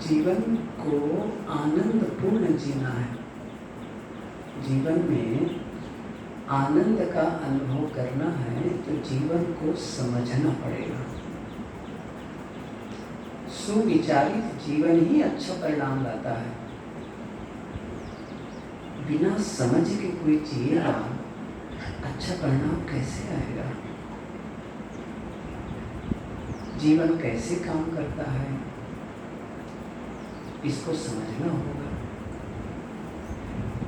जीवन को आनंदपूर्ण जीना है। जीवन में आनंद का अनुभव करना है तो जीवन को समझना पड़ेगा। सुविचारित जीवन ही अच्छा परिणाम लाता है। बिना समझ के कोई जिएगा, अच्छा परिणाम कैसे आएगा? जीवन कैसे काम करता है, इसको समझना होगा।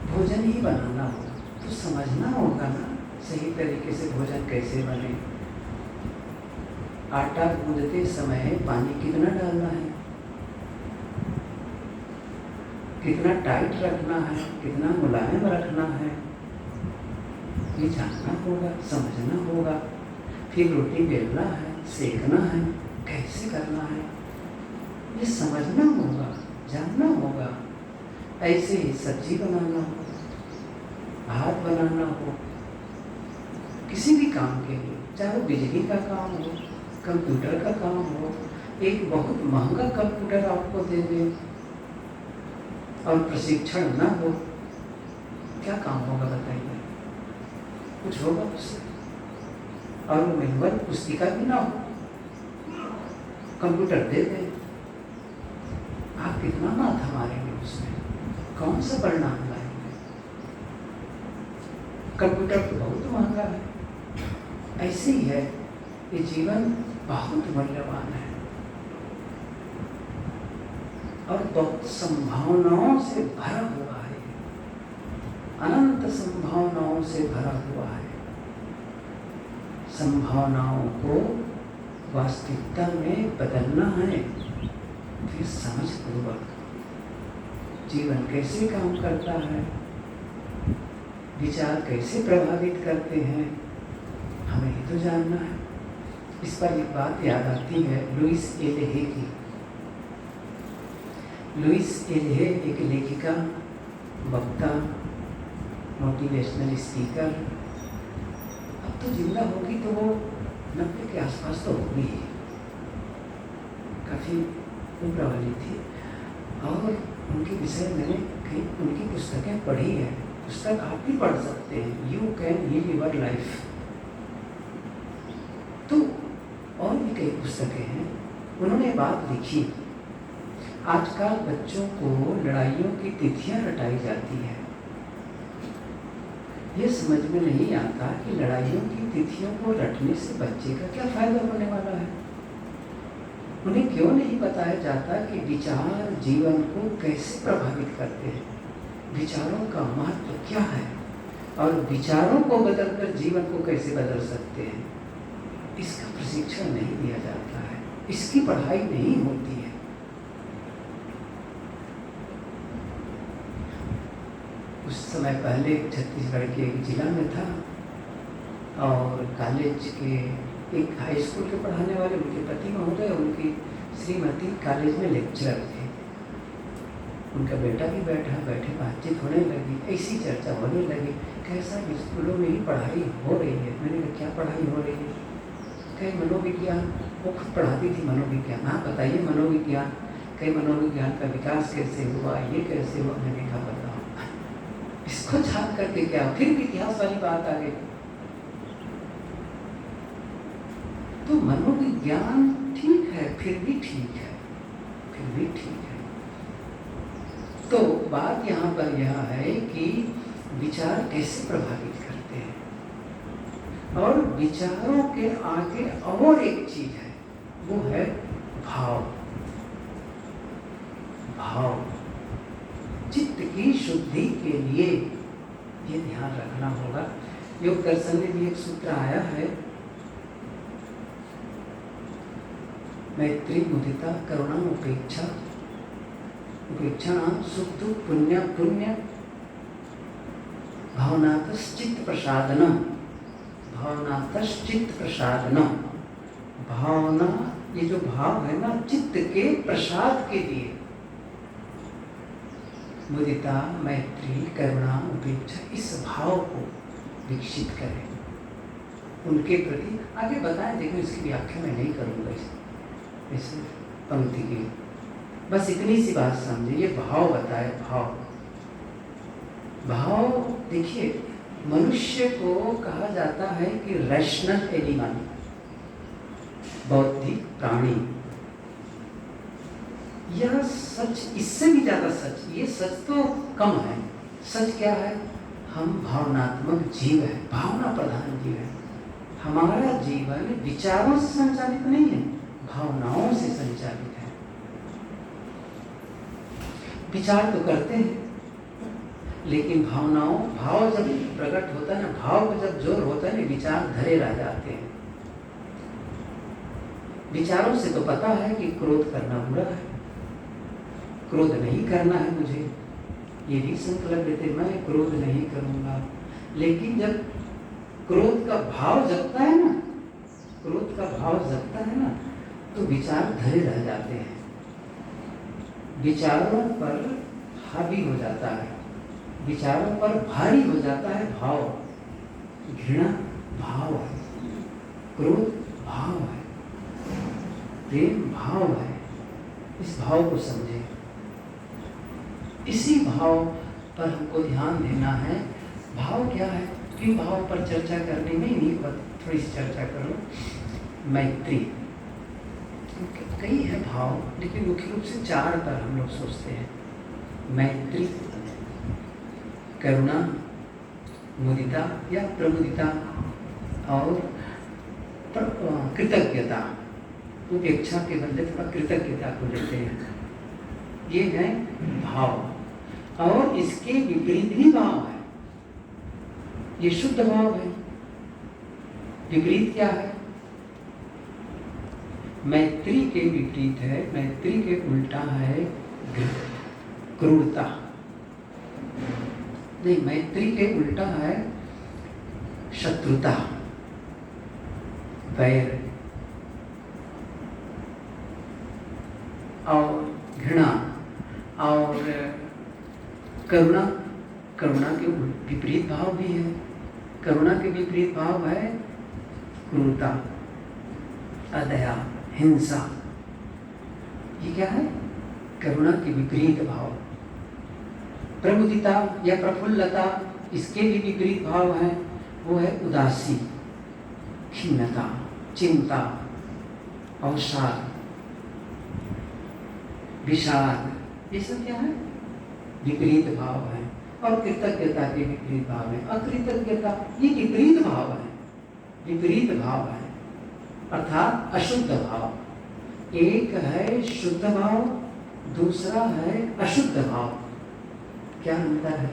भोजन ही बनाना होगा तो समझना होगा ना, सही तरीके से भोजन कैसे बने। आटा गूंदते समय पानी कितना डालना है, कितना टाइट रखना है, कितना मुलायम रखना है, ये जानना होगा, समझना होगा। फिर रोटी बेलना है, सेकना है, कैसे करना है, ये समझना होगा, जानना होगा। ऐसे ही सब्जी बनाना हो, भात बनाना हो, किसी भी काम के लिए, चाहे बिजली का काम हो, कंप्यूटर का काम हो, एक बहुत महंगा कंप्यूटर आपको दे दे और प्रशिक्षण ना हो, क्या काम होगा बताइए? कुछ होगा उससे? और वो मैनुअल पुस्तिका भी ना हो, कंप्यूटर दे दे, आप कितना माथा मारेंगे उसमें? कौन सा परिणाम लाएंगे? कंप्यूटर तो बहुत महंगा है। ऐसे ही है, ये जीवन बहुत मूल्यवान है और बहुत संभावनाओं से भरा हुआ है, अनंत संभावनाओं से भरा हुआ है। संभावनाओं को वास्तविकता में बदलना है, फिर समझपूर्वक जीवन कैसे काम करता है, विचार कैसे प्रभावित करते हैं, हमें ही तो जानना है। इस पर एक बात याद आती है लुइस एलेहे की। लुइस एलेहे एक लेखिका, वक्ता, मोटिवेशनल स्पीकर। अब तो जिंदा होगी तो वो 90 के आसपास तो होगी ही, काफ़ी उम्र वाली थी। और उनके विषय मैंने कई उनकी पुस्तकें पढ़ी है। पुस्तक आप भी पढ़ सकते हैं, you can heal your life. तो और भी कई पुस्तकें हैं, उन्होंने बात लिखी। आजकल बच्चों को लड़ाइयों की तिथियां रटाई जाती है। ये समझ में नहीं आता कि लड़ाइयों की तिथियों को रटने से बच्चे का क्या फायदा होने वाला है। उन्हें क्यों नहीं बताया जाता कि विचार जीवन को कैसे प्रभावित करते हैं, विचारों का महत्व क्या है और विचारों को बदलकर जीवन को कैसे बदल सकते हैं। इसका प्रशिक्षण नहीं दिया जाता है, इसकी पढ़ाई नहीं होती है। कुछ समय पहले छत्तीसगढ़ के एक जिला में था और कॉलेज के एक हाई स्कूल के पढ़ाने वाले उनके पति महोदय, उनकी श्रीमती कॉलेज में लेक्चरर थे। उनका बेटा भी बैठे बातचीत होने लगी, ऐसी चर्चा होने लगी, कैसा स्कूलों में ही पढ़ाई हो रही है। मैंने कहा क्या पढ़ाई हो रही है? कई मनोविज्ञान, वो खुद पढ़ाती थी मनोविज्ञान। हाँ बताइए मनोविज्ञान, कई मनोविज्ञान का विकास कैसे हुआ, ये कैसे हुआ। मैंने कहा बताओ, इसको जान करके क्या, फिर भी इतिहास वाली बात आ गई। तो मनोविज्ञान ठीक है, फिर भी ठीक है, फिर भी ठीक है। तो बात यहाँ पर यह है कि विचार कैसे प्रभावित करते हैं और विचारों के आगे और एक चीज है, वो है भाव। भाव चित्त की शुद्धि के लिए ये ध्यान रखना होगा। योग दर्शन में भी एक सूत्र आया है, मैत्री मुदिता करुणा उपेक्षा, उपेक्षा सुख दुख पुण्य पुण्य भावनातश्चित्त प्रसादनम, भावनातश्चित्त प्रसादनम। भावना, ये जो भाव है ना, चित्त के प्रसाद के लिए मुदिता, मैत्री, करुणा, उपेक्षा, इस भाव को विकसित करें उनके प्रति। आगे बताएं, देखो इसकी व्याख्या मैं नहीं करूँगा इस पंक्ति की। बस इतनी सी बात समझे। ये भाव बताए, भाव। भाव देखिए, मनुष्य को कहा जाता है कि रैशनल एनिमल, बौद्धिक प्राणी। यह सच, इससे भी ज्यादा सच, ये सच तो कम है। सच क्या है? हम भावनात्मक जीव है, भावना प्रधान जीव है। हमारा जीवन विचारों से संचालित नहीं है, भावनाओं से संचालित है। विचार तो करते हैं, लेकिन भाव जब प्रकट होता है ना, भाव का जब जोर होता है ना, विचार धरे रह जाते हैं। विचारों से तो पता है कि क्रोध करना बुरा है, क्रोध नहीं करना है मुझे, ये भी संकल्प लेते मैं क्रोध नहीं करूंगा। लेकिन जब क्रोध का भाव जगता है ना, क्रोध का भाव जगता है ना, तो विचार धरे रह जाते हैं, विचारों पर हावी हो जाता है, विचारों पर भारी हो जाता है भाव। घृणा भाव है, क्रोध भाव है, प्रेम भाव है। इस भाव को समझे, इसी भाव पर हमको ध्यान देना है। भाव क्या है? क्यों भाव पर चर्चा करने में नहीं, थोड़ी सी चर्चा करो। मैत्री, कई है भाव, लेकिन मुख्य रूप से 4 पर हम लोग सोचते हैं। मैत्री, करुणा, मुदिता या प्रमुदिता, और कृतज्ञता। उपेक्षा के बदले थोड़ा कृतज्ञता को लेते हैं। ये है भाव। और इसके विपरीत भी भाव है, ये शुद्ध भाव है। विपरीत क्या है? मैत्री के विपरीत है, मैत्री के उल्टा है क्रूरता। नहीं, मैत्री के उल्टा है शत्रुता, वैर और घृणा। और करुणा, करुणा के विपरीत भाव भी है। करुणा के विपरीत भाव है क्रूरता, अदया, हिंसा। ये क्या है? करुणा के विपरीत भाव। प्रमुदिता या प्रफुल्लता, इसके भी विपरीत भाव है, वो है उदासी, खिन्नता, चिंता, अवसाद, विषाद। ये सब क्या है? विपरीत भाव है। और कृतज्ञता के विपरीत भाव है अकृतज्ञता। ये विपरीत भाव है, विपरीत भाव है, अर्थात अशुद्ध भाव। एक है शुद्ध भाव, दूसरा है अशुद्ध भाव। क्या अंतर है?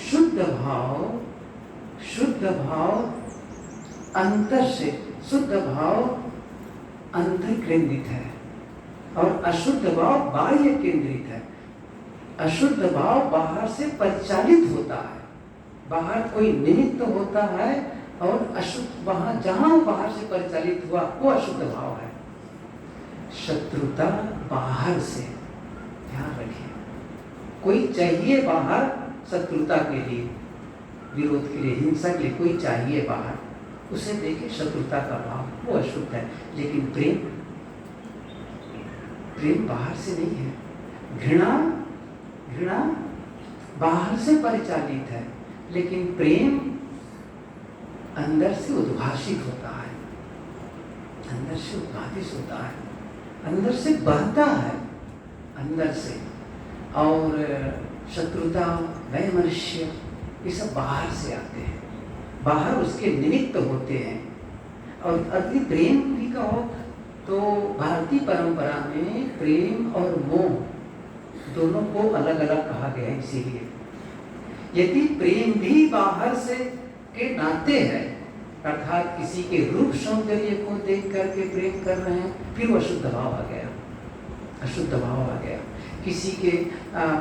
शुद्ध भाव, शुद्ध भाव अंतर से, शुद्ध भाव अंतर केंद्रित है, और अशुद्ध भाव बाह्य केंद्रित है। अशुद्ध भाव बाहर से परिचालित होता है, बाहर कोई निमित्त होता है, और अशुद्ध वहां जहां बाहर से परिचालित हुआ वो अशुद्ध भाव है। शत्रुता बाहर से, ध्यान रखिए, कोई चाहिए बाहर शत्रुता के लिए, विरोध के लिए, हिंसा के लिए कोई चाहिए बाहर, उसे देखे शत्रुता का भाव, वो अशुद्ध है। लेकिन प्रेम, प्रेम बाहर से नहीं है। घृणा, घृणा बाहर से परिचालित है, लेकिन प्रेम अंदर से उद्भाषित होता है, अंदर से उद्भाषित होता है, अंदर से बहता है, अंदर से। और शत्रुता, वैमनस्य, ये सब बाहर से आते हैं, बाहर उसके निमित्त होते हैं। और अति प्रेम भी कहो तो भारतीय परंपरा में प्रेम और मोह दोनों को अलग अलग कहा गया है। इसीलिए यदि प्रेम भी बाहर से के नाते हैं, अर्थात किसी के रूप सौंदर्य को देख करके प्रेम कर रहे हैं, फिर वो अशुद्ध भाव आ गया, अशुद्ध भाव आ गया। किसी के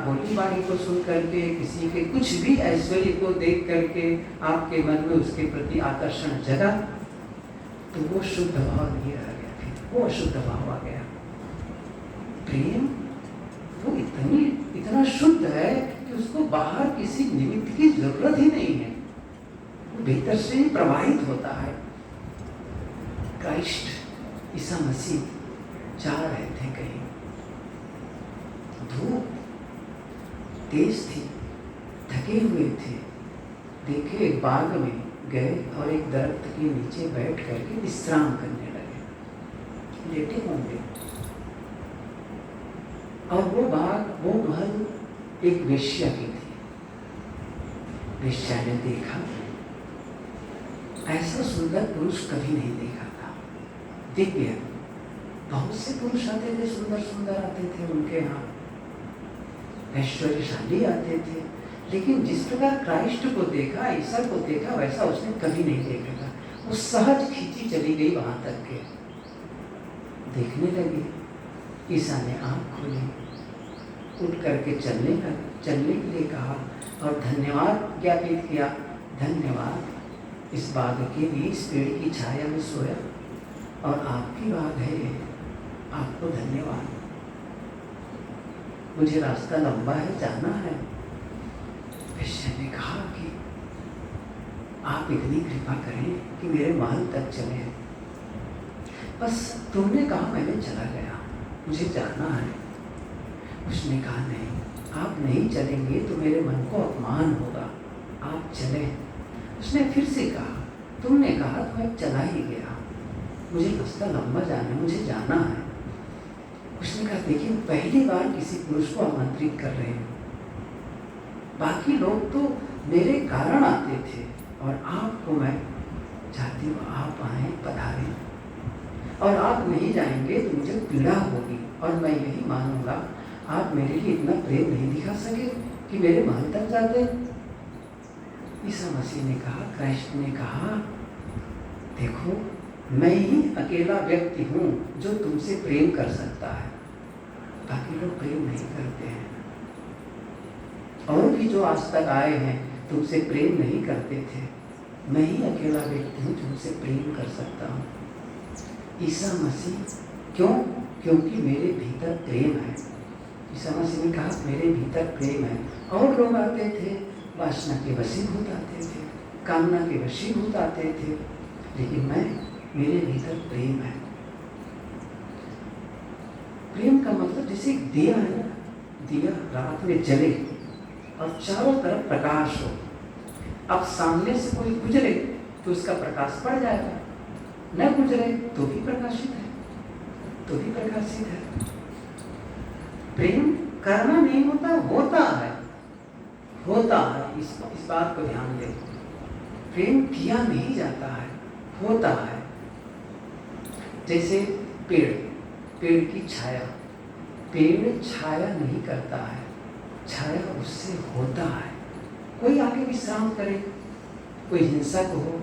बोली बाणी को सुन करके, किसी के कुछ भी ऐश्वर्य को देख करके आपके मन में उसके प्रति आकर्षण जगा, तो वो शुद्ध भाव नहीं रह गया, फिर वो अशुद्ध भाव आ गया। प्रेम वो इतना शुद्ध है कि उसको बाहर किसी निमित्त की जरूरत ही नहीं है, वो भीतर से ही प्रवाहित होता है। क्राइस्ट, ईसा मसीह जा रहे थे कहीं, धूप तेज थी, थके हुए थे। देखे एक बाग में गए और एक दरख्त के नीचे बैठ करके विश्राम करने लगे, लेटे होंगे। और वो बाग, वो महल एक वेश्या की थी। वेश्या ने देखा, ऐसा सुंदर पुरुष कभी नहीं देखा था। दिव्य, बहुत से पुरुष आते थे, सुंदर सुंदर आते थे उनके यहाँ, ऐश्वर्यशाली आते थे, लेकिन जिस प्रकार क्राइस्ट को देखा, ईसा को देखा, वैसा उसने कभी नहीं देखा था। वो सहज खींची चली गई वहां तक के, देखने लगी। ईसा ने आंख खोली, उठ करके चलने के लिए कहा और धन्यवाद ज्ञापित किया। धन्यवाद, इस बाग के लिए, इस पेड़ की छाया में सोया और आपकी बाग है, आपको धन्यवाद। मुझे रास्ता लंबा है, जाना है। वेश्या ने कहा कि आप इतनी कृपा करें कि मेरे महल तक चले। बस तुमने कहा, मैंने चला गया, मुझे जाना है। उसने कहा नहीं, आप नहीं चलेंगे तो मेरे मन को अपमान होगा, आप चले। उसने फिर से कहा, तुमने कहा तो मैं चला ही गया, मुझे रास्ता लंबा जाना है, मुझे जाना है। उसने कहा देखिए, पहली बार किसी पुरुष को आमंत्रित कर रहे हैं, बाकी लोग तो मेरे कारण आते थे और आपको मैं चाहती हूँ आप आए, पधारें। और आप नहीं जाएंगे तो मुझे पीड़ा होगी और मैं यही मानूंगा आप मेरे लिए इतना प्रेम नहीं दिखा सके कि मेरे महल तक जाते। ईसा मसीह ने कहा, क्राइस्ट ने कहा, देखो मैं ही अकेला व्यक्ति हूँ जो तुमसे प्रेम कर सकता है, बाकी लोग प्रेम नहीं करते हैं। और भी जो आज तक आए हैं तुमसे प्रेम नहीं करते थे, मैं ही अकेला व्यक्ति हूँ तुमसे प्रेम कर सकता हूँ। ईसा मसीह, क्यों? क्योंकि मेरे भीतर प्रेम है। ईसा मसीह ने कहा मेरे भीतर प्रेम है। और लोग आते थे, वासना के वशीभूत आते थे, कामना के वशीभूत आते थे, लेकिन मेरे भीतर प्रेम है। प्रेम का मतलब जैसे एक दिया है ना, दिया रात में जले और चारों तरफ प्रकाश हो। अब सामने से कोई गुजरे तो उसका प्रकाश पड़ जाएगा, न गुजरे तो भी प्रकाशित है, तो भी प्रकाशित है। प्रेम करना नहीं होता, होता है, होता है। इस बात को ध्यान दें, प्रेम किया नहीं जाता है, होता है। जैसे पेड़ की छाया, पेड़ छाया नहीं करता है, छाया उससे होता है। कोई आके विश्राम करे, कोई हिंसक हो,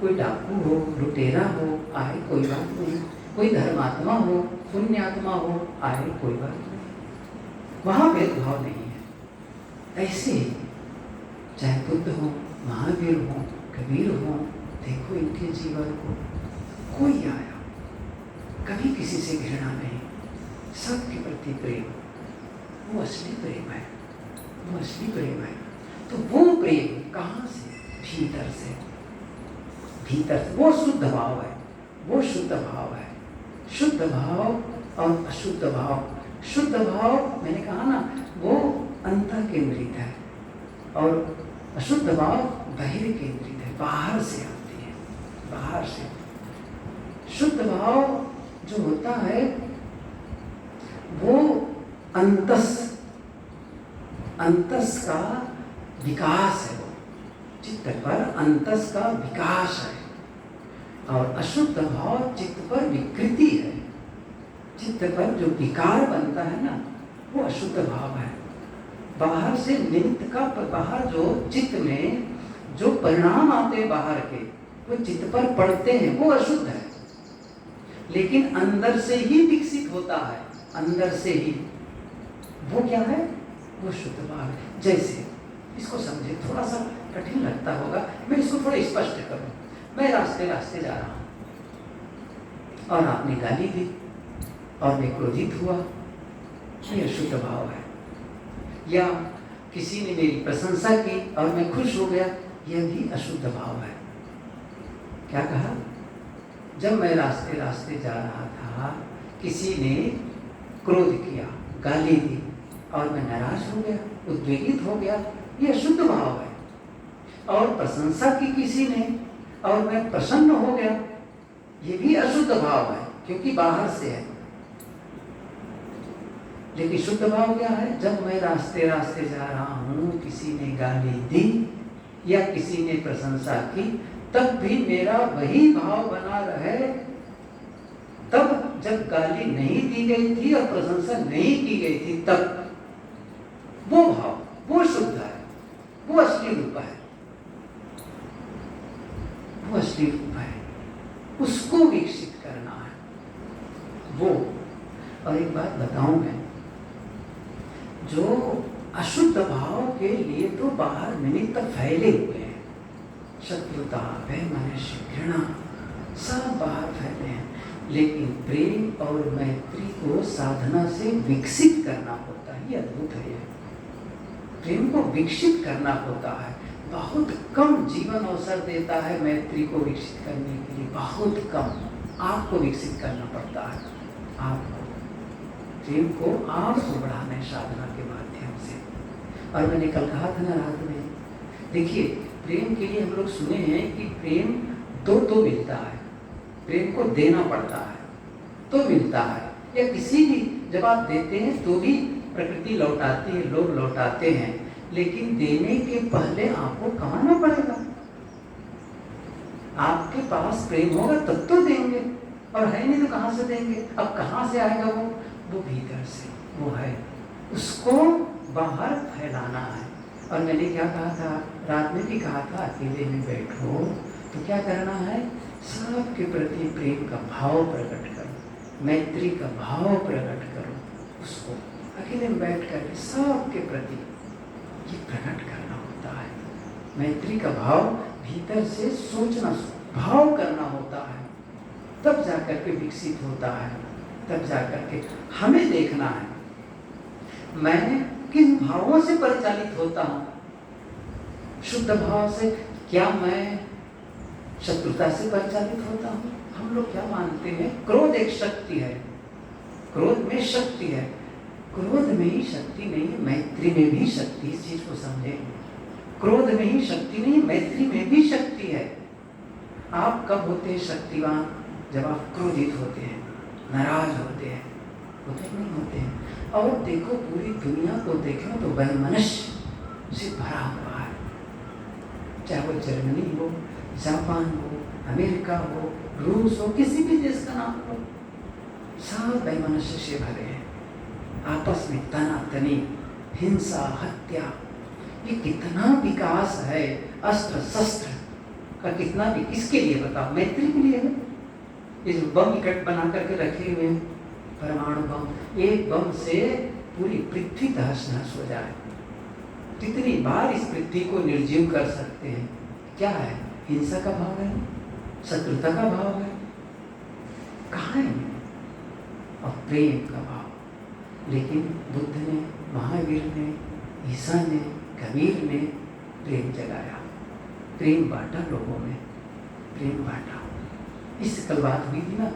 कोई डाकू हो, लुटेरा हो, आए कोई बात नहीं, कोई धर्मात्मा हो, पुण्यात्मा हो, आए कोई बात नहीं, वहाँ भेदभाव नहीं है। ऐसे ही चाहे बुद्ध हो, महावीर हो, कबीर हो, देखो इनके जीवन को, कोई आया कभी किसी से घृणा नहीं, सबके प्रति प्रेम, वो असली प्रेम है, वो असली प्रेम है। तो वो प्रेम कहाँ से? भीतर से, भीतर से। वो शुद्ध भाव है, वो शुद्ध भाव है। शुद्ध भाव और अशुद्ध भाव, शुद्ध भाव मैंने कहा ना, वो अंतर केंद्रित है और अशुद्ध भाव बाहर केंद्रित है, बाहर से आती है, बाहर से। शुद्ध भाव जो होता है वो अंतस का विकास है, वो चित्त पर अंतस का विकास है। और अशुद्ध भाव चित्त पर विकृति है, चित्त पर जो विकार बनता है ना, वो अशुद्ध भाव है। बाहर से निमित्त का, बाहर जो चित्त में जो परिणाम आते हैं बाहर के, वो चित्त पर पड़ते हैं, वो अशुद्ध है। लेकिन अंदर से ही विकसित होता है, अंदर से ही, वो क्या है? वो शुद्ध भाव है। जैसे इसको समझे, थोड़ा सा कठिन लगता होगा, मैं इसको थोड़ा स्पष्ट करूं। मैं रास्ते रास्ते जा रहा हूं और आपने गाली दी और मैं क्रोधित हुआ, ये अशुद्ध भाव है। या किसी ने मेरी प्रशंसा की और मैं खुश हो गया, यह भी अशुद्ध भाव है। क्या कहा? जब मैं रास्ते रास्ते जा रहा था, किसी ने क्रोध किया, गाली दी और मैं नाराज हो गया, उद्वेलित हो गया, ये अशुद्ध भाव है। और प्रशंसा की किसी ने और मैं प्रसन्न हो गया, ये भी अशुद्ध भाव है, क्योंकि बाहर से है। लेकिन शुद्ध भाव क्या है? जब मैं रास्ते रास्ते जा रहा हूँ, किसी ने गाली दी या किसी ने प्रशंसा की, तब भी मेरा वही भाव बना रहे। तब जब गाली नहीं दी गई थी और प्रशंसा नहीं की गई थी, तब वो भाव, वो शुद्ध है, वो असली रूप है, वो असली रूप है, उसको विकसित करना है वो। और एक बात बताऊं मैं, जो अशुद्ध भाव के लिए तो बाहर निमित्त फैले हुए हैं, शत्रुता, वैमनस्य, घृणा, सब बाहर फैले हैं, लेकिन प्रेम और मैत्री को साधना से विकसित करना होता है। ये अद्भुत है। प्रेम को विकसित करना होता है। बहुत कम जीवन अवसर देता है मैत्री को विकसित करने के लिए, बहुत कम। आपको विकसित करना पड़ता है, आपको प्रेम को आपको बढ़ाना है साधना के माध्यम से। और मैंने कल कहा था ना रात में, देखिए प्रेम के लिए हम लोग सुने हैं कि प्रेम दो मिलता है, प्रेम को देना पड़ता है तो मिलता है, या किसी भी जब आप देते हैं तो भी प्रकृति लौटाती है, लोग लौटाते हैं, लेकिन देने के पहले आपको कमाना पड़ेगा। आपके पास प्रेम होगा तब तो देंगे, और है नहीं तो कहाँ से देंगे? अब कहाँ से आएगा वो भीतर से, वो है, उसको बाहर फैलाना है। और मैंने क्या कहा था, रात में भी कहा था, अकेले में बैठो तो क्या करना है? सबके प्रति प्रेम का भाव प्रकट करो, मैत्री का भाव प्रकट करो, उसको अकेले में बैठ कर सबके प्रति ये प्रकट करना होता है। मैत्री का भाव भीतर से सोचना, भाव करना होता है, तब जाकर के विकसित होता है, तब जाकर के हमें देखना है मैं किन भावों से परिचालित होता हूँ। शुद्ध भाव से, क्या मैं शत्रुता से परिचालित होता हूँ? हम लोग क्या मानते हैं? क्रोध एक शक्ति है, क्रोध में शक्ति है। क्रोध में ही शक्ति नहीं है, मैत्री में भी शक्ति। इस चीज को समझें, क्रोध में ही शक्ति नहीं, मैत्री में भी शक्ति है। आप कब होते हैं शक्तिवान? जब आप क्रोधित होते हैं, नाराज होते हैं, होते नहीं होते हैं। और देखो पूरी दुनिया को देखो तो वैमनस्य से भरा हुआ है, चाहे वो जर्मनी हो, जापान हो, अमेरिका हो, रूस हो, किसी भी देश का नाम हो, सब वैमनस्य से भरे हैं। आपस में तनातनी, हिंसा, हत्या, ये कितना विकास है। अस्त्र शस्त्र का कितना भी, किसके लिए बताओ? मैत्री के लिए है। ये जो बम इकट्ठ बना करके रखे हुए हैं, परमाणु बम, एक बम से पूरी पृथ्वी तहस नहस हो जाए। कितनी बार इस पृथ्वी को निर्जीव कर सकते हैं? क्या है? हिंसा का भाव है, शत्रुता का भाव है, कहाँ है? और प्रेम का भाव। लेकिन बुद्ध ने, महावीर ने, ईसा ने, कबीर ने प्रेम जगाया, प्रेम बांटा लोगों में, प्रेम बांटा। इससे कल बात हुई थी ना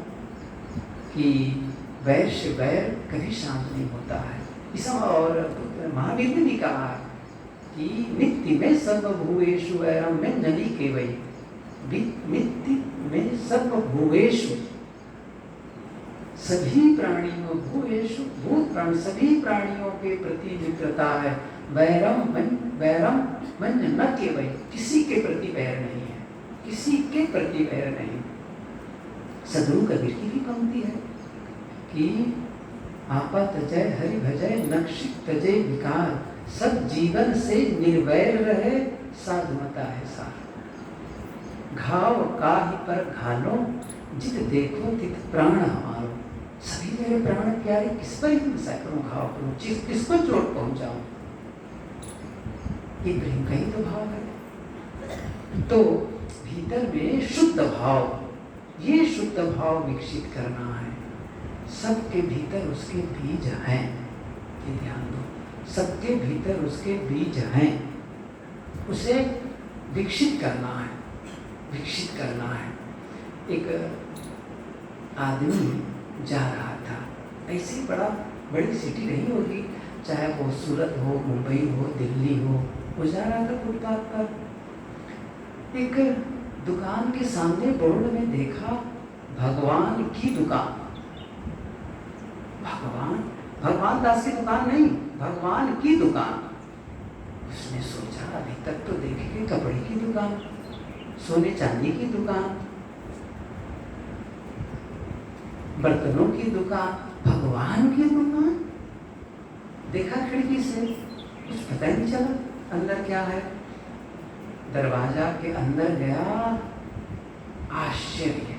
कि वैर से वैर कभी शांत नहीं होता है। ईसा और महावीर ने भी कहा कि नित्य में सर्वभूतेषु वैरम में नली केवई, नित्य में सर्वभूतेषु, सभी प्राणियों, भूतेषु भूत प्राणी, सभी प्राणियों के प्रति मित्रता है। वैरम मन न केवई, किसी के प्रति वैर नहीं है, किसी के प्रति वैर नहीं। सदगुरु कबीर की भी पंक्ति है कि आपा तजय हरि भजय, नक्षिक तजय विकार, सब जीवन से निर्वैर रहे, साधुमता है सार। घाव काहि पर घालो, जित देखो तित प्राण हमारो। सभी मेरे प्राण प्यारे, किस पर ही सैकड़ों घाव करूं, किस पर चोट पहुंचाऊं? ये प्रेम का ही तो भाव है। तो भीतर में शुद्ध भाव, ये शुद्ध भाव विकसित करना है। सबके भीतर उसके बीज हैं, ये ध्यान दो, सबके भीतर उसके बीज हैं, उसे विकसित करना है, विकसित करना है। एक आदमी जा रहा था, ऐसे बड़ा बड़ी सिटी नहीं होगी, चाहे वो सूरत हो, मुंबई हो, दिल्ली हो। वो जा रहा था फुटपाथ पर, एक दुकान के सामने बोर्ड में देखा भगवान की दुकान। भगवान दास की दुकान नहीं, भगवान की दुकान। उसने सोचा अभी तक तो देखेंगे कपड़े की दुकान, सोने चांदी की दुकान, बर्तनों की दुकान, भगवान की दुकान। देखा खिड़की से, कुछ पता ही नहीं चला अंदर क्या है। दरवाजा के अंदर गया, आश्चर्य,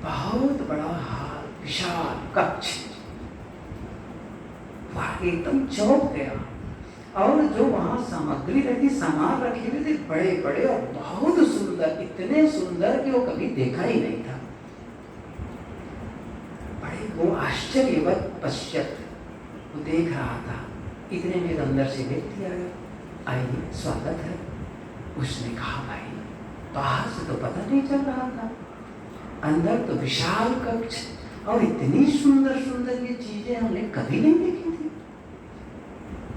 बहुत बड़ा हाल, विशाल कक्ष, वह एकदम चौंक गया। और जो वहां सामग्री रखी, सामान रखे हुए थे बड़े बड़े और बहुत सुंदर, इतने सुंदर कि वो कभी देखा ही नहीं था। बड़े वो आश्चर्यवत पश्चात वो देख रहा था। इतने में अंदर से व्यक्ति आया, आइए स्वागत है। उसने कहा भाई बाहर से तो पता नहीं चल रहा था, अंदर तो विशाल कक्ष और इतनी सुंदर सुंदर ये चीजें हमने कभी नहीं देखी थी।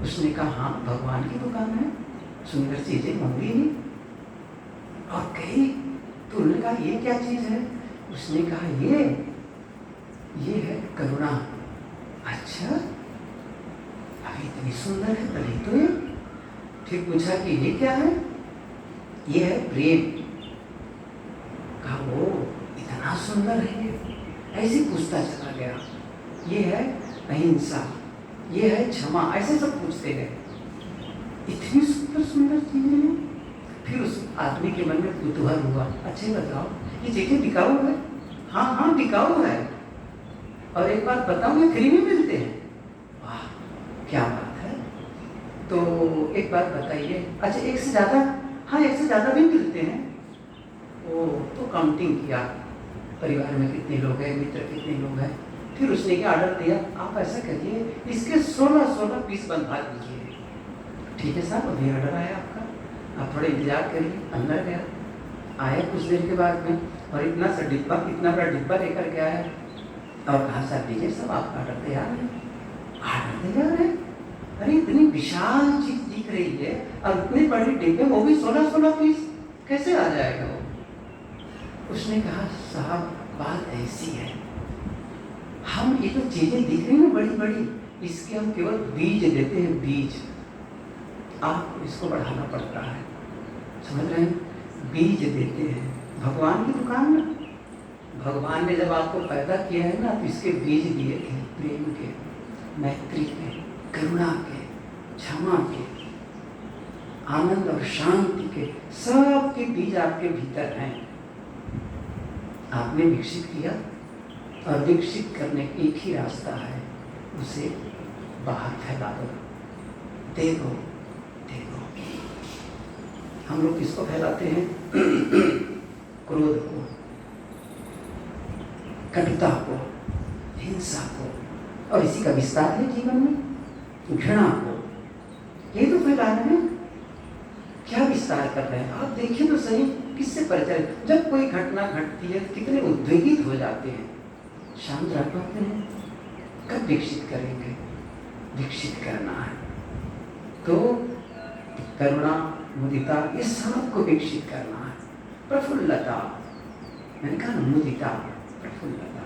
उसने कहा हाँ भगवान की दुकान है, सुंदर चीजें होंगी नहीं। और कही तो उन्होंने कहा ये क्या चीज है? उसने कहा ये है करुणा। अच्छा अभी इतनी सुंदर है भले तो ये। फिर पूछा कि ये क्या है? ये है प्रेम। कहा वो इतना सुंदर है ये। ऐसे पूछता चला गया। ये है अहिंसा, ये है क्षमा, ऐसे सब पूछते गए। इतनी सुंदर सुंदर चीजें हैं। फिर उस आदमी के मन में कुतूहल हुआ, अच्छे बताओ ये चीजें बिकाऊ है? हाँ बिकाऊ है। और एक बात बताऊं, ये फ्री में मिलते हैं। वाह क्या बात है। तो एक बात बताइए, अच्छा एक से ज्यादा? हाँ एक से ज्यादा भी मिलते हैं। ओ तो काउंटिंग किया, परिवार में कितने लोग हैं, मित्र कितने लोग हैं। फिर उसने क्या ऑर्डर दिया, आप ऐसा करिए इसके 16 पीस बनवा दीजिए। ठीक है साहब अभी ऑर्डर आया आपका, आप थोड़ा इंतजार करिए। अंदर गया, आया कुछ देर के बाद में और इतना सा डिब्बा, इतना बड़ा डिब्बा लेकर के आया और कहा साहब दीजिए सब आपका ऑर्डर तैयार है। ऑर्डर तैयार है? अरे इतनी विशाल चीज दिख रही है और इतने बड़े डिब्बे, वो भी 16 पीस, कैसे आ जाएगा वो? उसने कहा साहब बात ऐसी है, हम ये जो चीजें दिख रही हैं बड़ी बड़ी, इसके हम केवल बीज देते हैं, बीज। आपको इसको बढ़ाना पड़ता है, समझ रहे हैं? बीज देते हैं। भगवान की दुकान में भगवान ने जब आपको पैदा किया है ना, तो इसके बीज दिए थे, प्रेम के, मैत्री के, करुणा के, क्षमा के, आनंद और शांति के, सब के बीज आपके भीतर हैं। आपने विकसित किया और विकसित करने का एक ही रास्ता है, उसे बाहर फैला दो, दे दो। हम लोग किसको फैलाते हैं? क्रोध को, कटुता को, हिंसा को, और इसी का विस्तार है जीवन में, घृणा को। ये तो फैला रहे हैं। क्या विस्तार कर रहे हैं आप? देखिए तो सही, किससे परिचय। जब कोई घटना घटती है कितने उद्वेगित हो जाते हैं, शांत रह पाते हैं। कब विकसित करेंगे? विकसित करना है तो करुणा, मुदिता, ये सब को विकसित करना है। प्रफुल्लता, मैंने कहा मुदिता, प्रफुल्लता,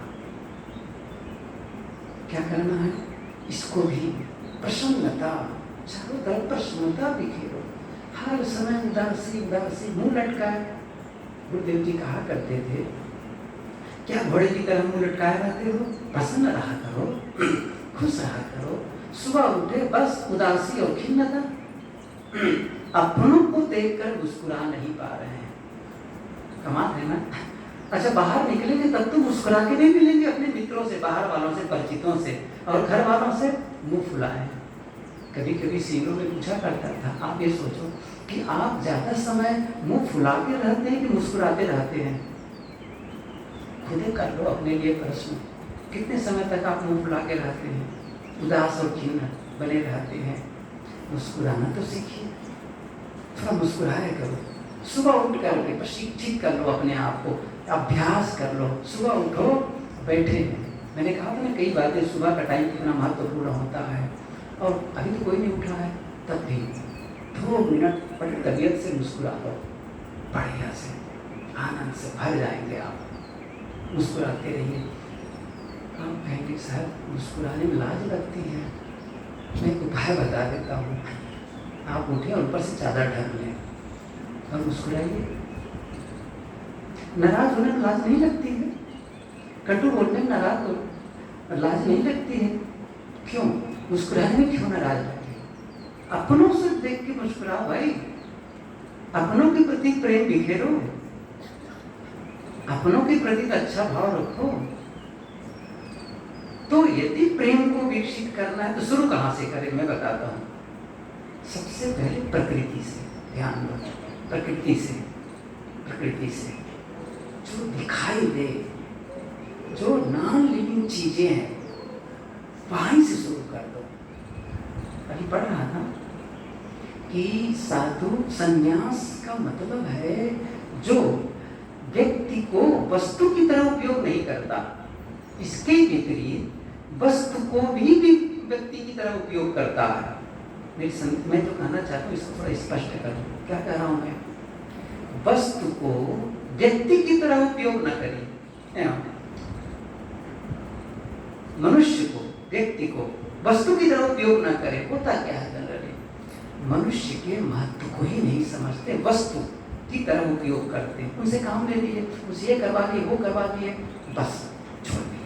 क्या करना है? इसको भी प्रसन्नता, चारों तरफ प्रसन्नता बिखेरो। हर समय उदासी उदासी मुंह लटकाए। गुरुदेव जी कहा करते थे, क्या घोड़े की तरह मुंह लटकाए रहते हो? प्रसन्न रहा करो, खुश रहा करो। सुबह उठे बस उदासी और खिन्नता, अपनों को देखकर मुस्कुरा नहीं पा रहे हैं। कमाल है ना? अच्छा बाहर निकलेंगे तब तो मुस्कुरा के नहीं मिलेंगे अपने मित्रों से, बाहर वालों से, परिचितों से, और घर वालों से मुंह फुलाए। कभी कभी सीनियों में पूछा करता था, आप ये सोचो कि आप ज्यादा समय मुंह फुला के रहते हैं कि मुस्कुराते रहते हैं? खुद कर लो अपने लिए प्रश्न, कितने समय तक आप मुंह फुला के रहते हैं, उदास और खिन्न बने रहते हैं? मुस्कुराना तो सीखिए, थोड़ा मुस्कुराया करो। सुबह उठ करके प्रशिक्षित कर लो अपने आप को, अभ्यास कर लो। सुबह उठो, बैठे हैं मैंने कहा था ना कई बातें, सुबह का टाइम कितना महत्वपूर्ण होता है, और अभी तो कोई नहीं उठा है, तब भी 2 मिनट बड़ी तबीयत से मुस्कुरा दो, बढ़िया से, आनंद से भर जाएंगे आप। मुस्कुराते रहिए। आप कहेंगे साहब मुस्कुराने में लाज लगती है, मैं एक उपाय बता देता हूँ। आप उठे और ऊपर से चादर ढक लें और मुस्कुराइए। नाराज होने में लाज नहीं लगती है, कटु बोलने में नाराज हो लाज नहीं लगती है, क्यों? मुस्कुराने में क्यों नाराज लगती है? अपनों से देख के मुस्कुराओ भाई, अपनों के प्रति प्रेम बिखेरो, अपनों के प्रति अच्छा भाव रखो। तो यदि प्रेम को विकसित करना है तो शुरू कहाँ से करें, मैं बताता हूँ। सबसे पहले प्रकृति से ध्यान दो, प्रकृति से जो दिखाई दे, जो नॉन लिविंग चीजें हैं, वहीं से शुरू कर दो। अभी पढ़ रहा था कि साधु संन्यास का मतलब है जो व्यक्ति को वस्तु की तरह उपयोग नहीं करता, इसके विपरीत वस्तु को भी व्यक्ति की तरह उपयोग करता है। मैं तो कहना चाहता हूँ, इसको थोड़ा स्पष्ट करूँ। क्या कह रहा हूँ मैं? वस्तु को व्यक्ति की तरह उपयोग न करिए। मनुष्य को, व्यक्ति को वस्तु की तरह उपयोग न करें। होता क्या है जनरली, मनुष्य के महत्व को ही नहीं समझते, वस्तु की तरह उपयोग करते हैं। उनसे काम ले लिए, उसे ये करवा लिए, वो करवा लिए, बस छोड़ दिए।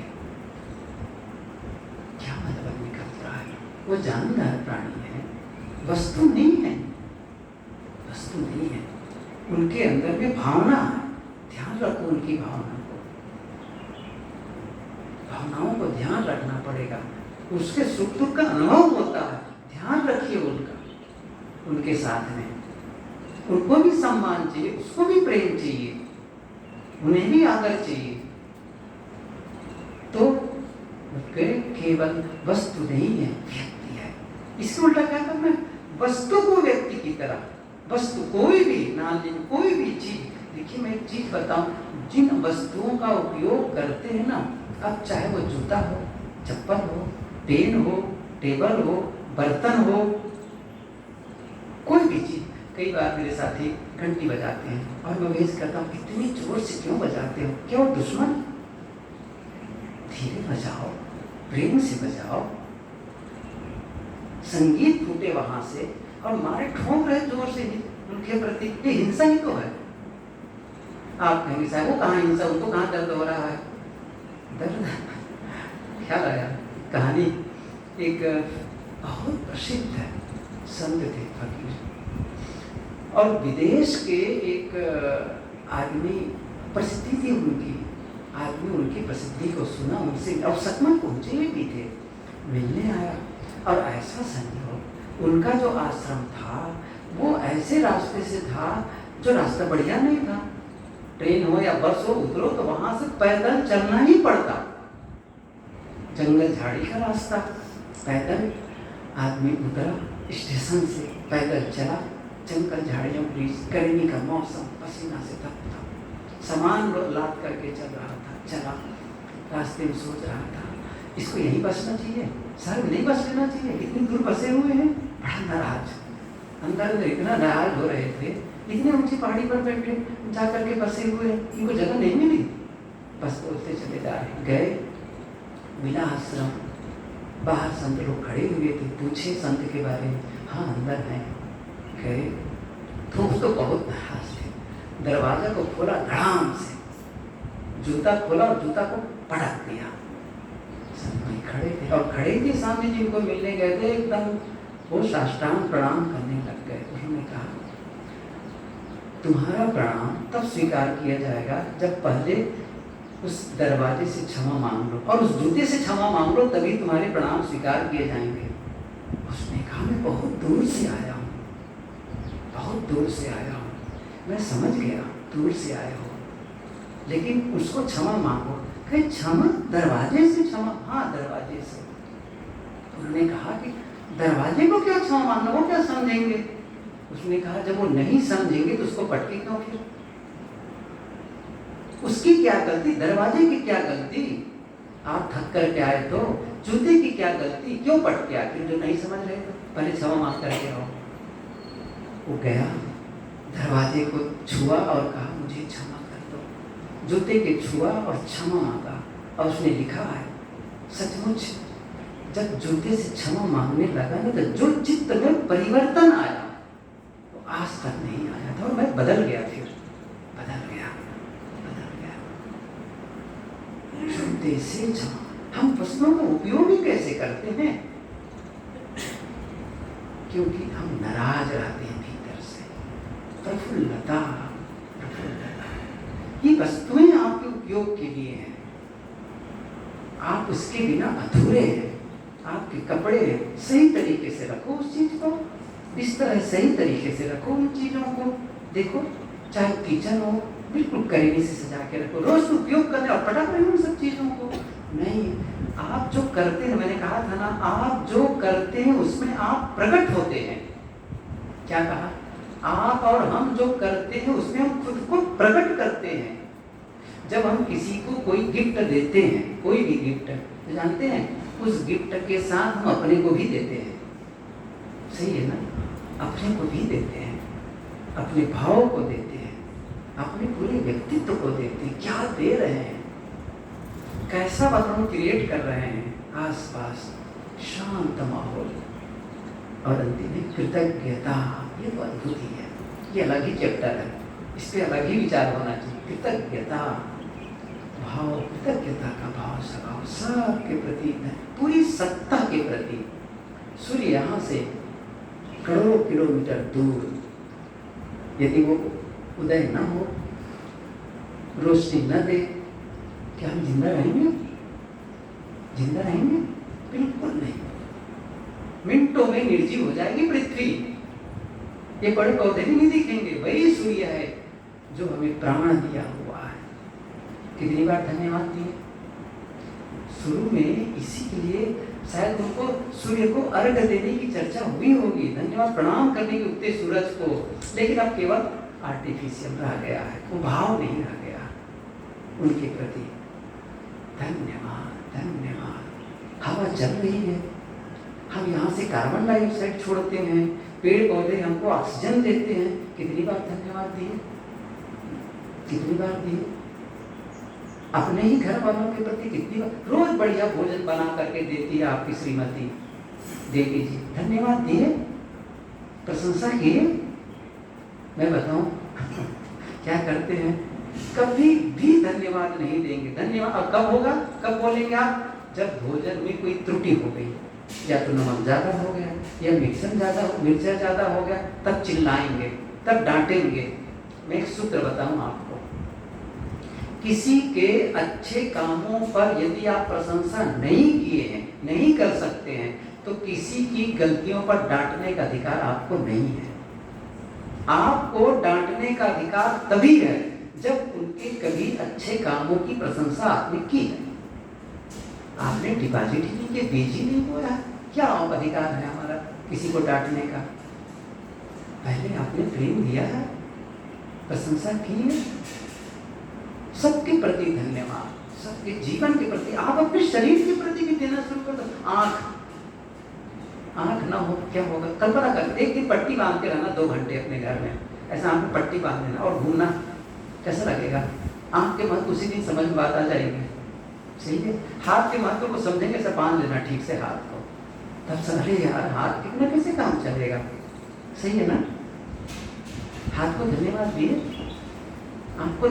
क्या मतलब निकल रहा है? वो जानदार प्राणी है, वस्तु नहीं है, वस्तु नहीं है। उनके अंदर में भावना है, ध्यान रखो उनकी भावना को, भावनाओं को ध्यान रखना पड़ेगा। उसके सुख दुख का अनुभव होता है, ध्यान रखिए उनका, उनके साथ में। उनको भी सम्मान चाहिए, उसको भी प्रेम चाहिए, उन्हें भी आदर चाहिए। तो केवल वस्तु नहीं है, व्यक्ति है। इसके उल्टा क्या करना है? वस्तु को व्यक्ति की तरह, वस्तु कोई भी नालिन, कोई भी चीज। देखिए मैं एक चीज बताऊं, जिन वस्तुओं का उपयोग करते हैं ना, अब चाहे वो जूता हो, चप्पल हो, पेन हो, टेबल हो, बर्तन हो, कोई भी चीज। कई बार मेरे साथी घंटी बजाते हैं और मैं वही कहता हूँ, इतनी जोर से क्यों बजाते हो? क्यों दुश्मन? धीरे बजाओ, प्रेम से बजाओ। संगीत फूटे वहां से और मारे ठोक रहे जोर से उनके प्रति, ये हिंसा ही तो है। आप कहेंगे साहब वो कहाँ हिंसा, उनको कहाँ दर्द हो रहा है? दर्द ख्याल आया, कहानी एक बहुत प्रसिद्ध है संत थे, फकीर, और विदेश के एक आदमी, प्रसिद्धि थी उनकी, आदमी उनकी प्रसिद्धि को सुना, उनसे और सचमुच पहुंचे भी थे, मिलने आया। और ऐसा संयोग, उनका जो आश्रम था वो ऐसे रास्ते से था जो रास्ता बढ़िया नहीं था। ट्रेन हो या बस हो, उतरो तो वहां से पैदल चलना ही पड़ता, जंगल झाड़ी का रास्ता। पैदल आदमी उतरा, स्टेशन से पैदल चला, जंगल झाड़ियों के बीच, गर्मी का मौसम, पसीना से तपता, सामान लाद करके चल रहा था। चला, रास्ते में सोच रहा था, इसको यहीं बसना चाहिए, सर नहीं बस लेना चाहिए, इतनी दूर बसे हुए हैं। बड़ा नाराज, अंदर में इतना नाराज हो रहे थे, इतनी ऊंची पहाड़ी पर बैठे जा करके बसे हुए, इनको जगह नहीं मिली, बस बोलते चले जा रहे। गए, मिला आश्रम, बाहर संत लोग खड़े हुए थे, पूछे संत के बारे में, हाँ अंदर हैं। गए तो उसको बहुत नाराज थे, दरवाजा को खोला धड़ाम से, जूता खोला और जूता को पटक दिया। संत भाई खड़े थे और खड़े थे सामने जिनको मिलने गए थे, एकदम वो साष्टांग प्रणाम करने लग गए। उन्होंने कहा, तुम्हारा प्रणाम तब स्वीकार किया जाएगा जब पहले उस दरवाजे से क्षमा मांग लो और उस जूते से क्षमा मांग लो, तभी तुम्हारे प्रणाम स्वीकार किए जाएंगे। उसने कहा, मैं बहुत दूर से आया हूँ, बहुत दूर से आया हूँ, मैं समझ गया दूर से आए हो, लेकिन उसको क्षमा मांगो। कहे क्षमा दरवाजे से क्षमा? हाँ दरवाजे से। उन्होंने कहा कि दरवाजे को क्या क्षमा मांगना, वो क्या समझेंगे? उसने कहा, जब वो नहीं समझेंगे तो उसको पटके क्यों? फिर उसकी क्या गलती, दरवाजे की क्या गलती? आप थक करके आए तो जूते की क्या गलती, क्यों पट के आखिर जो नहीं समझ रहे थे, पहले क्षमा मांग करके आओ। वो गया, दरवाजे को छुआ और कहा मुझे क्षमा कर दो। जूते के छुआ और क्षमा मांगा और उसने लिखा है सचमुच जब जूते से क्षमा मांगने लगा ना तो जो चित्त में परिवर्तन आया वो आज तक नहीं आया था और मैं बदल गया, फिर बदल गया। जूते से क्षमा, हम वस्तुओं का उपयोग ही कैसे करते हैं, क्योंकि हम नाराज रहते हैं भीतर से। प्रफुल्लता, ये वस्तुएं आपके उपयोग के लिए हैं, आप उसके बिना अधूरे हैं। आपके कपड़े सही तरीके से रखो उस चीज को, बिस्तर सही तरीके से रखो उन चीजों को। देखो चाहे किचन हो बिल्कुल करीबी से सजा के रखो, रोज उपयोग करने और पटक रहे उन सब चीजों को नहीं। आप जो करते हैं, मैंने कहा था ना, आप जो करते हैं उसमें आप प्रकट होते हैं। क्या कहा? आप और हम जो करते हैं उसमें हम खुद को प्रकट करते हैं। जब हम किसी को कोई गिफ्ट देते हैं, कोई भी गिफ्ट, तो जानते हैं उस गिफ्ट के साथ हम अपने को भी देते हैं। सही है ना? अपने को भी देते हैं, अपने भाव को देते हैं, अपने पूरे व्यक्तित्व को देते हैं। क्या दे रहे हैं, कैसा वातावरण क्रिएट कर रहे हैं, आसपास शांत माहौल। और अंतिम में कृतज्ञता, ये तो अद्भुत ही है, ये अलग ही चैप्टर है, इस पर अलग ही विचार होना चाहिए। कृतज्ञता भाव, कृतज्ञता का भाव स्वभाव सबके प्रति, पूरी सत्ता के प्रति। सूर्य यहाँ से करोड़ों किलोमीटर दूर यदि वो उदय न हो, रोशनी न दे, क्या हम जिंदा रहेंगे? जिंदा रहेंगे? बिल्कुल नहीं। मिनटों में निर्जीव हो जाएगी पृथ्वी, ये बड़े पौधे भी नहीं दिखेंगे। वही सूर्य है जो हमें प्राण दिया हुआ है। कितनी बार धन्यवाद दिए शुरू में, इसी के लिए शायद उनको सूर्य को अर्घ देने की चर्चा हुई होगी, धन्यवाद प्रणाम करने के उगते सूरज को, लेकिन अब केवल आर्टिफिशियल रह गया है, वो भाव नहीं रह गया उनके प्रति। धन्यवाद धन्यवाद। हवा चल रही है, हम यहाँ से कार्बन डाइऑक्साइड छोड़ते हैं, पेड़ पौधे हमको ऑक्सीजन देते हैं। कितनी बार धन्यवाद दिए, कितनी बार दिए? अपने ही घर वालों के प्रति कितनी बार, रोज बढ़िया भोजन बना करके देती है आपकी श्रीमती, दे दीजिए, धन्यवाद दिए, प्रशंसा किए। मैं बताऊं क्या करते हैं, कभी भी धन्यवाद नहीं देंगे। धन्यवाद अब कब होगा, कब बोलेंगे आप? जब भोजन में कोई त्रुटि हो गई, या तो नमक ज्यादा हो गया, या मिर्चा ज्यादा हो गया, तब चिल्लाएंगे, तब डांटेंगे। मैं एक सूत्र बताऊं आपको, किसी के अच्छे कामों पर यदि आप प्रशंसा नहीं किए हैं, नहीं कर सकते हैं, तो किसी की गलतियों पर डांटने का अधिकार आपको नहीं है। आपको डांटने का अधिकार तभी है जब उनके कभी अच्छे कामों की प्रशंसा आपने की है। आपने डिपॉजिट ही नहीं किया, बीज ही नहीं बोया, क्या अधिकार है हमारा किसी को डांटने का? पहले आपने प्रेम दिया है, प्रशंसा की है। सबके प्रति धन्यवाद, सबके जीवन के प्रति। आप अपने शरीर के प्रति भी देना शुरू कर दो। आँख ना हो क्या होगा? कल्पना कर, एक दिन पट्टी बांध के रहना 2 घंटे अपने घर में, ऐसा आपको पट्टी बांध देना और घूमना, कैसा लगेगा? आँख के महत्व उसी दिन समझ में बात आ जाएगी। सही है। हाथ के महत्व को समझेंगे, ऐसा बांध लेना ठीक से हाथ को, तब समझे यार हाथ कितना कैसे काम चलेगा। सही है ना? हाथ को धन्यवाद दिए, आपको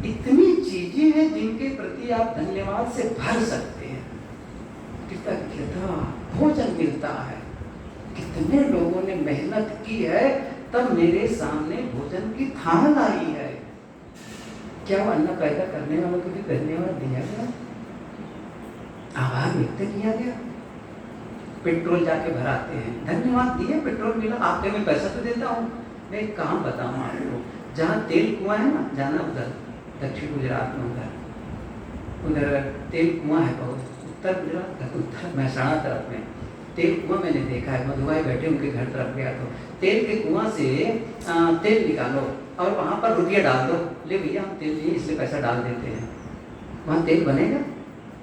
इतनी चीजें हैं जिनके प्रति आप धन्यवाद से भर सकते हैं। कृतज्ञता, भोजन मिलता है, कितने लोगों ने मेहनत की है तब मेरे सामने भोजन की थाल आई है। क्या वो अन्न पैदा करने वालों को भी धन्यवाद दिया गया, आभार व्यक्त किया गया? पेट्रोल जाके भराते हैं, धन्यवाद दिए, पेट्रोल मिला, आपके मैं पैसा तो देता हूँ। मैं एक काम बताऊँ आपको, जहाँ तेल कुआं है ना, जाना उधर दक्षिण गुजरात में, उधर तेल कुआं है बहुत, उत्तर गुजरात, उत्तर महसाणा तरफ में तेल कुआं मैंने देखा है। मधुबाई बैठे उनके घर तरफ गया तो तेल के कुआं से तेल निकालो और वहाँ पर रुपया डाल दो, ले भैया हम तेल लिए इसलिए पैसा डाल देते हैं। वहाँ तेल बनेगा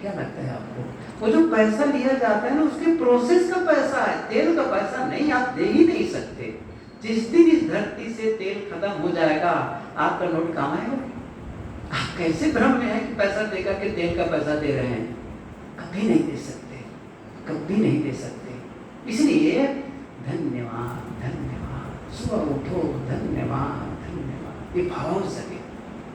क्या लगता है आपको? वो जो पैसा लिया जाता है ना, उसके प्रोसेस का पैसा है, तेल का पैसा नहीं। आप दे ही नहीं सकते। जिस दिन इस धरती से तेल खत्म हो जाएगा, आपका नोट कहाँ आएगा? आप कैसे भ्रम में है कि पैसा देगा कि तेल का पैसा दे रहे हैं? कभी नहीं दे सकते, कभी नहीं दे सकते। इसलिए धन्यवाद, धन्यवाद, सुबह उठो, धन्यवाद, धन्यवाद, ये भाव सके,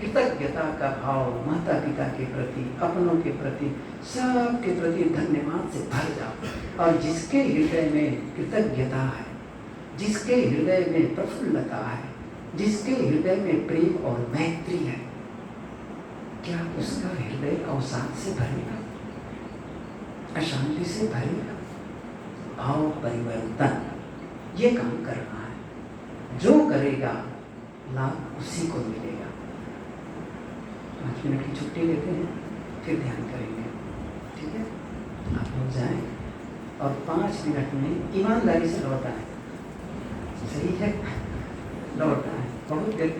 कृतज्ञता का भाव, माता पिता के प्रति, अपनों के प्रति, सबके प्रति धन्यवाद से भर जाओ। और जिसके हृदय में कृतज्ञता है, जिसके हृदय में प्रफुल्लता है, जिसके हृदय में प्रेम और मैत्री है, क्या उसका हृदय अवसाद से भरेगा, अशांति से भरेगा? भाव परिवर्तन ये काम करना है। जो करेगा लाभ उसी को मिलेगा। 5 मिनट की छुट्टी लेते हैं, फिर ध्यान करेंगे, ठीक है? आप लोग जाएं और 5 मिनट में ईमानदारी से लौट आए। सही है? लौट आए। बहुत देर